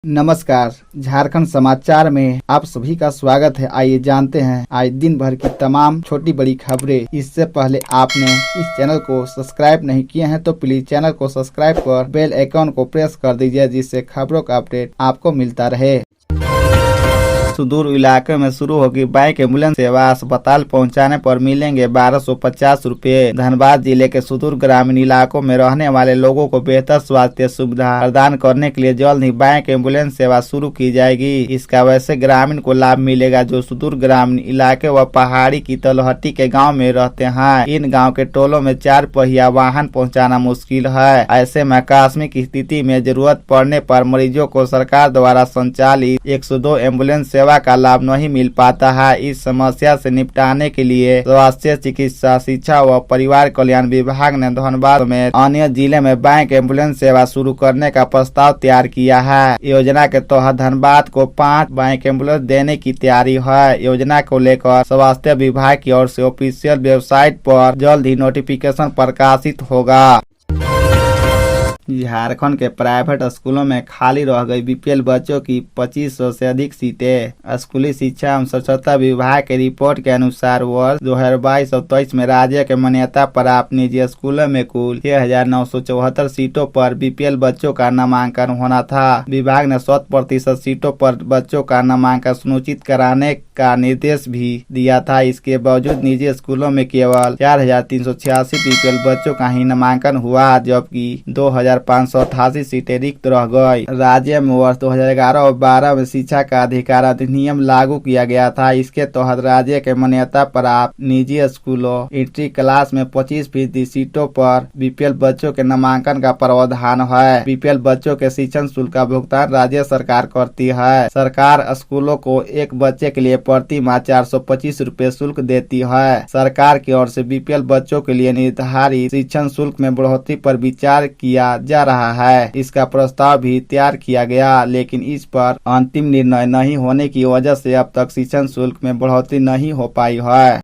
नमस्कार, झारखंड समाचार में आप सभी का स्वागत है। आइए जानते हैं आज दिन भर की तमाम छोटी बड़ी खबरें। इससे पहले आपने इस चैनल को सब्सक्राइब नहीं किए हैं तो प्लीज चैनल को सब्सक्राइब कर बेल आइकन को प्रेस कर दीजिए, जिससे खबरों का अपडेट आपको मिलता रहे। सुदूर इलाके में शुरू होगी बाइक एम्बुलेंस सेवा। अस्पताल पहुंचाने पर मिलेंगे 1250 रुपए। धनबाद जिले के सुदूर ग्रामीण इलाकों में रहने वाले लोगों को बेहतर स्वास्थ्य सुविधा प्रदान करने के लिए जल्द ही बाइक एम्बुलेंस सेवा शुरू की जाएगी। इसका वैसे ग्रामीण को लाभ मिलेगा जो सुदूर ग्रामीण इलाके व पहाड़ी की तलहटी के गाँव में रहते हैं। इन गाँव के टोलों में 4 पहिया वाहन पहुँचाना मुश्किल है। ऐसे में आकस्मिक स्थिति में जरूरत पड़ने पर मरीजों को सरकार द्वारा संचालित 102 एम्बुलेंस सेवा का लाभ नहीं मिल पाता है। इस समस्या से निपटाने के लिए स्वास्थ्य, चिकित्सा, शिक्षा व परिवार कल्याण विभाग ने धनबाद में अन्य जिले में बाइक एम्बुलेंस सेवा शुरू करने का प्रस्ताव तैयार किया है। योजना के तहत धनबाद को 5 बाइक एम्बुलेंस देने की तैयारी है। योजना को लेकर स्वास्थ्य विभाग की ओर से ऑफिशियल वेबसाइट पर जल्द ही नोटिफिकेशन प्रकाशित होगा। झारखंड के प्राइवेट स्कूलों में खाली रह गई बीपीएल बच्चों की 2500 से अधिक सीटें। स्कूली शिक्षा एवं स्वच्छता विभाग की रिपोर्ट के अनुसार वर्ष 2022-23 में राज्य के मान्यता प्राप्त निजी स्कूलों में कुल 6974 सीटों पर बीपीएल बच्चों का नामांकन होना था। विभाग ने 100% सीटों पर बच्चों का नामांकन सुनिश्चित कराने का निर्देश भी दिया था। इसके बावजूद निजी स्कूलों में केवल 4386 बीपीएल बच्चों का ही नामांकन हुआ, जबकि 2588 सीटें रिक्त रह गई। राज्य में वर्ष 2011 और 12 में शिक्षा का अधिकार अधिनियम लागू किया गया था। इसके तहत राज्य के मान्यता प्राप्त निजी स्कूलों इंट्री क्लास में 25% सीटों पर बीपीएल बच्चों के नामांकन का प्रावधान है। बीपीएल बच्चों के शिक्षण शुल्क का भुगतान राज्य सरकार करती है। सरकार स्कूलों को एक बच्चे के लिए प्रति माह 425 रुपए शुल्क देती है। सरकार की ओर से बीपीएल बच्चों के लिए निर्धारित शिक्षण शुल्क में बढ़ोतरी पर विचार किया जा रहा है। इसका प्रस्ताव भी तैयार किया गया, लेकिन इस पर अंतिम निर्णय नहीं होने की वजह से अब तक शिक्षण शुल्क में बढ़ोतरी नहीं हो पाई है।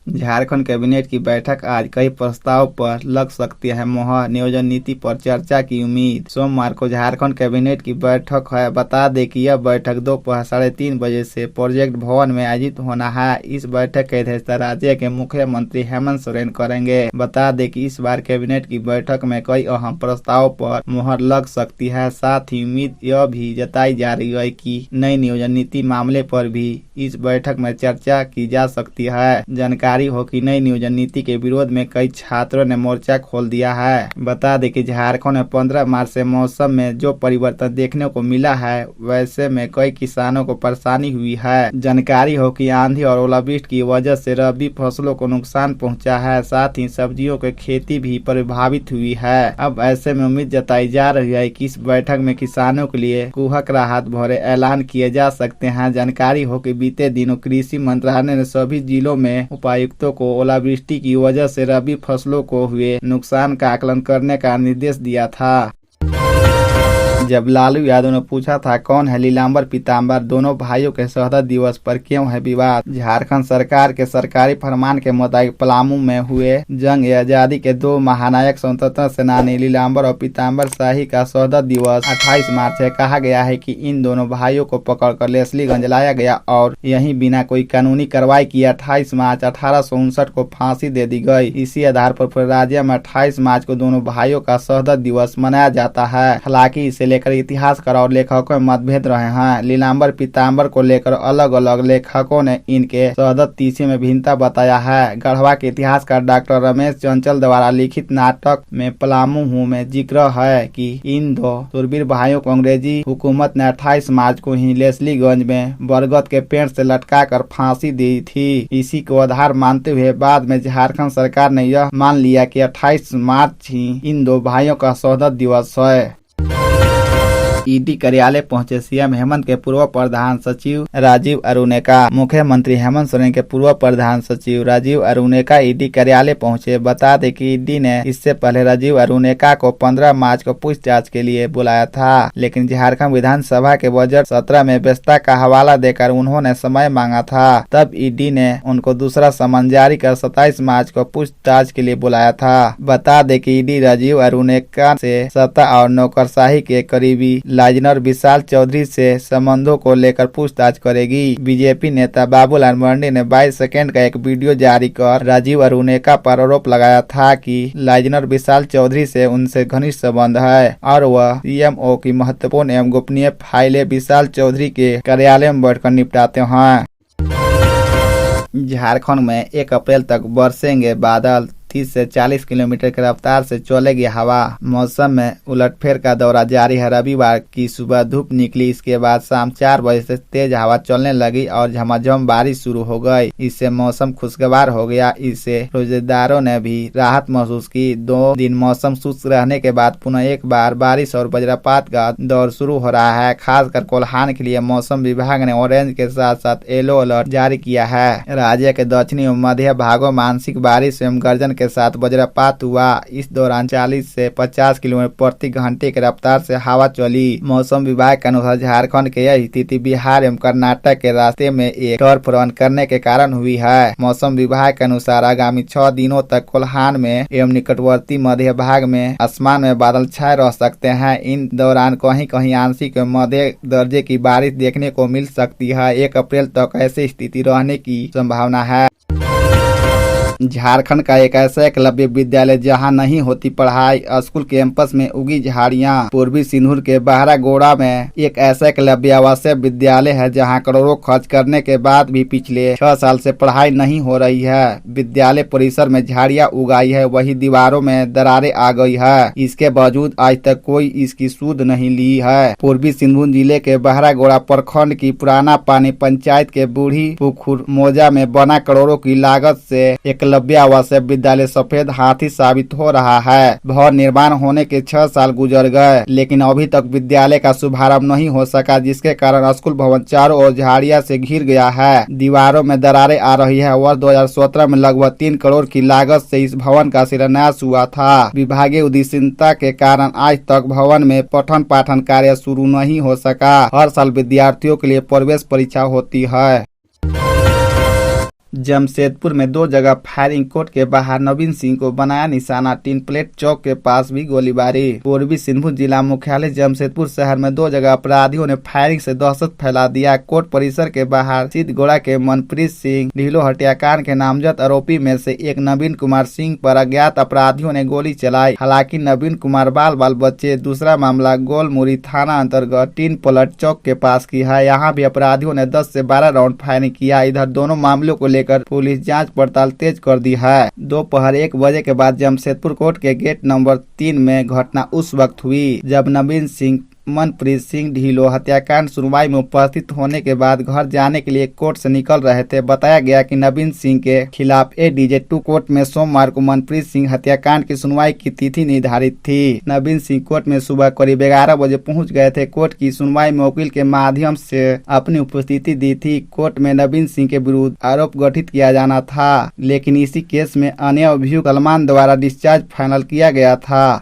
झारखंड कैबिनेट की बैठक आज कई प्रस्ताव पर लग सकती है मोहर। नियोजन नीति पर चर्चा की उम्मीद। सोमवार को झारखंड कैबिनेट की बैठक है। बता दें कि यह बैठक दोपहर 3:30 बजे से प्रोजेक्ट भवन में आयोजित होना है। इस बैठक की अध्यक्षता राज्य के मुख्यमंत्री हेमंत सोरेन करेंगे। बता दें कि इस बार कैबिनेट की बैठक में कई अहम प्रस्ताव पर मोहर लग सकती है। साथ ही उम्मीद यह भी जताई जा रही है कि नई नियोजन नीति मामले पर भी इस बैठक में चर्चा की जा सकती है। जानकारी हो कि नई नियोजन नीति के विरोध में कई छात्रों ने मोर्चा खोल दिया है। बता दें कि झारखंड में 15 मार्च से मौसम में जो परिवर्तन देखने को मिला है, वैसे में कई किसानों को परेशानी हुई है। जानकारी हो कि आंधी और ओलावृष्टि की वजह से रबी फसलों को नुकसान पहुंचा है। साथ ही सब्जियों की खेती भी प्रभावित हुई है। अब ऐसे में उम्मीद जताई जा रही है कि इस बैठक में किसानों के लिए कुहक राहत भरे ऐलान किए जा सकते हैं। जानकारी हो कि बीते दिनों कृषि मंत्रालय ने सभी जिलों में उपायुक्तों को ओलावृष्टि की वजह से रबी फसलों को हुए नुकसान का आकलन करने का निर्देश दिया था। जब लालू यादव ने पूछा था कौन है लीलांबर पीताम्बर, दोनों भाइयों के शहादत दिवस पर क्यों है विवाद। झारखंड सरकार के सरकारी फरमान के मुताबिक पलामू में हुए जंग आजादी के 2 महानायक स्वतंत्रता सेनानी लीलांबर और पीताम्बर शाही का शहादत दिवस 28 मार्च है। कहा गया है कि इन दोनों भाइयों को पकड़कर लेस्लीगंज लाया गया और यहीं बिना कोई कानूनी कार्रवाई किए 28 मार्च 1859 को फांसी दे दी गई। इसी आधार पर पूरे राज्य में 28 मार्च को दोनों भाइयों का शहादत दिवस मनाया जाता है। हालांकि इसे लेकर इतिहासकार और लेखकों में मतभेद रहे हैं। लीलांबर पीताम्बर को लेकर अलग अलग लेखकों ने इनके शहादत तिथि में भिन्नता बताया है। गढ़वा के इतिहासकार डॉक्टर रमेश चंचल द्वारा लिखित नाटक में पलामू हूँ में जिक्र है कि इन 2 शूरवीर भाइयों को अंग्रेजी हुकूमत ने 28 मार्च को ही लेस्लीगंज में बरगद के पेड़ से लटका कर फांसी दी थी। इसी को आधार मानते हुए बाद में झारखंड सरकार ने यह मान लिया कि 28 मार्च ही इन 2 भाइयों का शहादत दिवस है। ईडी कार्यालय पहुंचे सीएम हेमंत के पूर्व प्रधान सचिव राजीव अरुणेका। मुख्यमंत्री हेमंत सोरेन के पूर्व प्रधान सचिव राजीव अरुणेका ईडी कार्यालय पहुंचे। बता दें कि ईडी ने इससे पहले राजीव अरुणेका को 15 मार्च को पूछताछ के लिए बुलाया था, लेकिन झारखंड विधानसभा के बजट सत्र में व्यस्तता का हवाला देकर उन्होंने समय मांगा था। तब ईडी ने उनको दूसरा समन जारी कर 27 मार्च को पूछताछ के लिए बुलाया था। बता दें कि ईडी राजीव अरुणेका से सत्ता और नौकरशाही के करीबी लाजनर विशाल चौधरी से संबंधों को लेकर पूछताछ करेगी। बीजेपी नेता बाबूलाल मरांडी ने 22 सेकंड का एक वीडियो जारी कर राजीव अरुणेका पर आरोप लगाया था कि लाजनर विशाल चौधरी से उनसे घनिष्ठ संबंध है और वह सीएमओ की महत्वपूर्ण एवं गोपनीय फाइलें विशाल चौधरी के कार्यालय में बैठकर निपटाते हैं। झारखंड में 1 अप्रैल तक बरसेंगे बादल, 30 से 40 किलोमीटर की रफ्तार से चलेगी हवा। मौसम में उलटफेर का दौरा जारी है। रविवार की सुबह धूप निकली, इसके बाद शाम 4 बजे से तेज हवा चलने लगी और झमाझम बारिश शुरू हो गई। इससे मौसम खुशगवार हो गया। इससे रोजेदारों ने भी राहत महसूस की। 2 दिन मौसम शुष्क रहने के बाद पुनः एक बार बारिश और वज्रपात का दौर शुरू हो रहा है। खासकर कोल्हान के लिए मौसम विभाग ने ऑरेंज के साथ साथ येलो अलर्ट जारी किया है। राज्य के दक्षिणी एवं मध्य भागों में आंशिक बारिश एवं गर्जन के साथ वज्रपात हुआ। इस दौरान 40 से 50 किलोमीटर प्रति घंटे की रफ्तार से हवा चली। मौसम विभाग के अनुसार झारखंड की यह स्थिति बिहार एवं कर्नाटक के रास्ते में एक टर्फ रन करने के कारण हुई है। मौसम विभाग के अनुसार आगामी 6 दिनों तक कोल्हान में एवं निकटवर्ती मध्य भाग में आसमान में बादल छाए रह सकते हैं। इन दौरान कहीं कहीं आंशिक एवं मध्य दर्जे की बारिश देखने को मिल सकती है। 1 अप्रैल तक ऐसी स्थिति रहने की संभावना है। झारखंड का एक ऐसा एकलव्य विद्यालय जहां नहीं होती पढ़ाई, स्कूल कैंपस में उगी झाड़ियां। पूर्वी सिंहपुर के बहरागोड़ा में एक ऐसा एकलव्य आवासीय विद्यालय है जहां करोड़ों खर्च करने के बाद भी पिछले 6 साल से पढ़ाई नहीं हो रही है। विद्यालय परिसर में झाड़ियां उगाई है, वही दीवारों में दरारें आ गई है। इसके बावजूद आज तक कोई इसकी सूद नहीं ली है। पूर्वी सिंहभूम जिले के बहरागोड़ा प्रखंड की पुराना पानी पंचायत के बूढ़ी पुखुर मौजा में बना करोड़ों की लागत से एकलव्य आवासीय विद्यालय सफेद हाथी साबित हो रहा है। भवन निर्माण होने के 6 साल गुजर गए, लेकिन अभी तक विद्यालय का शुभारंभ नहीं हो सका, जिसके कारण स्कूल भवन चारों ओर झाड़ियां से घिर गया है। दीवारों में दरारें आ रही है। वर्ष 2017 में लगभग 3 करोड़ की लागत से इस भवन का शिलान्यास हुआ था। विभागीय उदासीनता के कारण आज तक भवन में पठन पाठन कार्य शुरू नहीं हो सका। हर साल विद्यार्थियों के लिए प्रवेश परीक्षा होती है। जमशेदपुर में 2 जगह फायरिंग, कोर्ट के बाहर नवीन सिंह को बनाया निशाना। टीन प्लेट चौक के पास भी गोलीबारी। पूर्वी सिंहभूम जिला मुख्यालय जमशेदपुर शहर में 2 जगह अपराधियों ने फायरिंग से दहशत फैला दिया। कोर्ट परिसर के बाहर सिद्धगोड़ा के मनप्रीत सिंह ढीलो हत्याकांड के नामजद आरोपी में से एक नवीन कुमार सिंह पर अज्ञात अपराधियों ने गोली चलाई। हालांकि नवीन कुमार बाल बच्चे। दूसरा मामला गोलमुरी थाना अंतर्गत टीन प्लेट चौक के पास की है। यहाँ भी अपराधियों ने 10 से 12 राउंड फायरिंग किया। इधर दोनों मामलों को लेकर पुलिस जांच पड़ताल तेज कर दी है। दोपहर 1 बजे के बाद जमशेदपुर कोर्ट के गेट नंबर 3 में घटना उस वक्त हुई जब नवीन सिंह मनप्रीत सिंह ढीलो हत्याकांड सुनवाई में उपस्थित होने के बाद घर जाने के लिए कोर्ट से निकल रहे थे। बताया गया कि नवीन सिंह के खिलाफ ADJ 2 कोर्ट में सोमवार को मनप्रीत सिंह हत्याकांड की सुनवाई की तिथि निर्धारित थी। नवीन सिंह कोर्ट में सुबह करीब 11 बजे पहुंच गए थे। कोर्ट की सुनवाई में वकील के माध्यम से अपनी उपस्थिति दी थी। कोर्ट में नवीन सिंह के विरुद्ध आरोप गठित किया जाना था, लेकिन इसी केस में अन्य अभियुक्त सलमान द्वारा डिस्चार्ज फाइनल किया गया था।